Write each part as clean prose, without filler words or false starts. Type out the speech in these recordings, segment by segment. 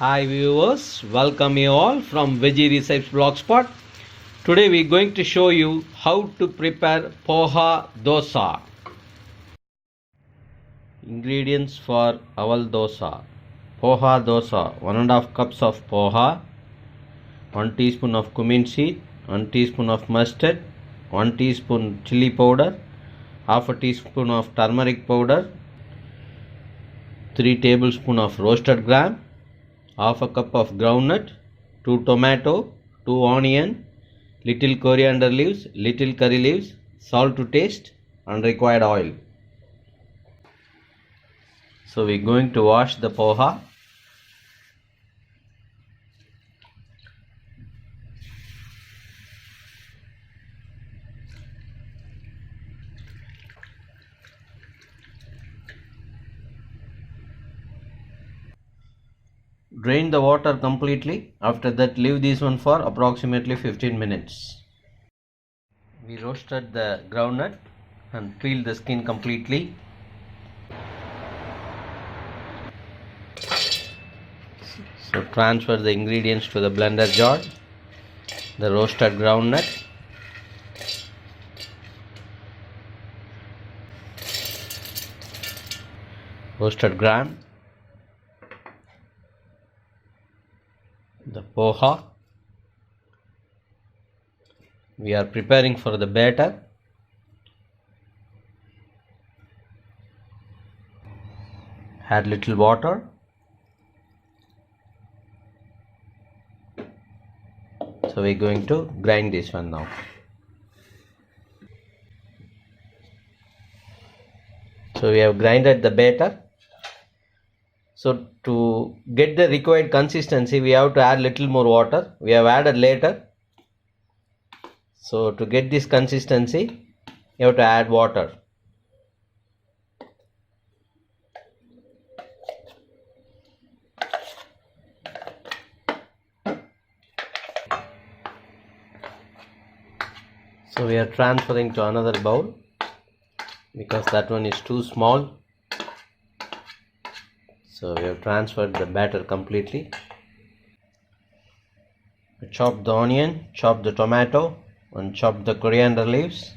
Hi viewers, welcome you all from Veggie Recipes Blogspot. Today we are going to show you how to prepare Poha Dosa. Ingredients for our dosa. Poha Dosa, 1.5 cups of poha, 1 teaspoon of cumin seed, 1 teaspoon of mustard, 1 teaspoon chili powder, half a teaspoon of turmeric powder, 3 tablespoons of roasted gram, half a cup of groundnut, 2 tomato, 2 onion, little coriander leaves, little curry leaves, salt to taste and required oil. So we are going to wash the poha. Drain the water completely. After that leave this one for approximately 15 minutes. We roasted the groundnut and peeled the skin completely. So transfer the ingredients to the blender jar. The roasted groundnut, roasted gram, the poha. We are preparing for the batter. Add little water. So we are going to grind this one now. So we have grinded the batter. So to get the required consistency, we have to add little more water. We have added later. So to get this consistency, you have to add water. So we are transferring to another bowl because that one is too small. So we have transferred the batter completely. Chop the onion, chop the tomato and chop the coriander leaves.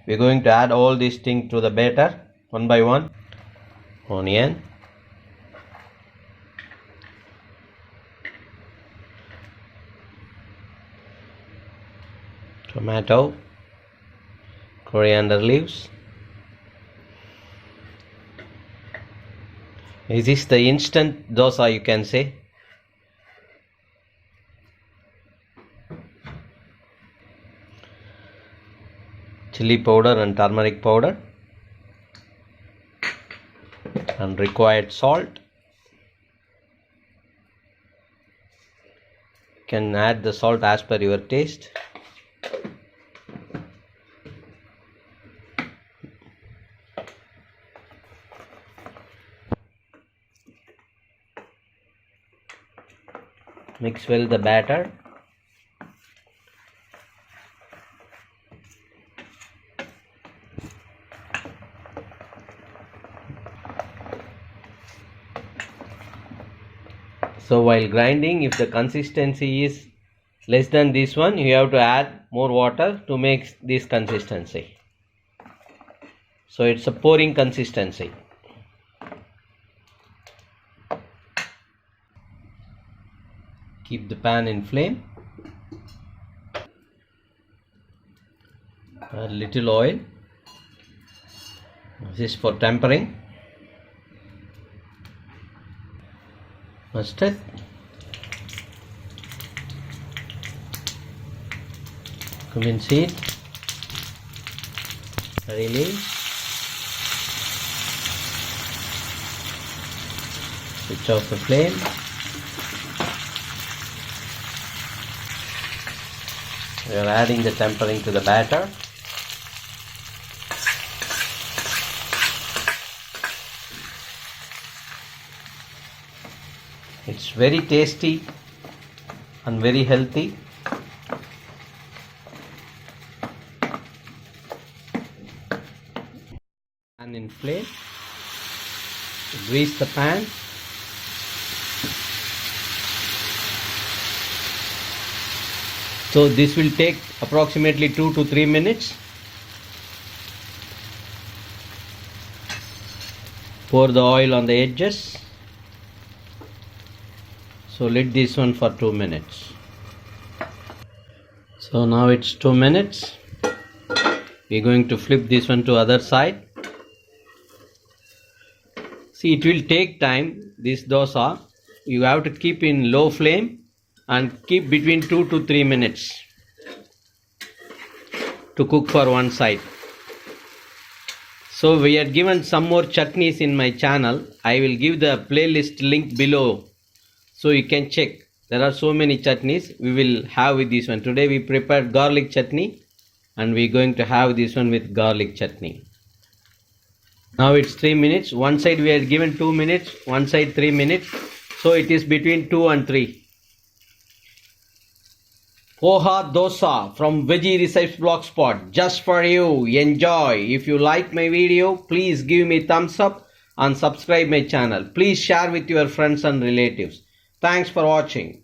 We are going to add all these things to the batter one by one. Onion, tomato, coriander leaves. Is this the instant dosa, you can say? Chili powder and turmeric powder and required salt. You can add the salt as per your taste. Mix well the batter. So while grinding, if the consistency is less than this one, you have to add more water to make this consistency. So it's a pouring consistency. Keep the pan in flame. A little oil. This is for tempering. Mustard. Cumin seed. Curry leaves. Switch off the flame. We are adding the tempering to the batter. It's very tasty and very healthy. Pan in flame. Grease the pan. So this will take approximately 2 to 3 minutes. Pour the oil on the edges. So let this one for 2 minutes. So now it's 2 minutes. We're going to flip this one to other side. See, it will take time, this dosa. You have to keep in low flame and keep between 2 to 3 minutes to cook for one side. So we had given some more chutneys in my channel. I will give the playlist link below so you can check. There are so many chutneys we will have with this one. Today we prepared garlic chutney and we're going to have this one with garlic chutney. Now it's 3 minutes. One side we had given 2 minutes, one side 3 minutes. So it is between 2 and 3. Poha Dosa from Veggie Recipes Blogspot. Just for you. Enjoy. If you like my video, please give me thumbs up and subscribe my channel. Please share with your friends and relatives. Thanks for watching.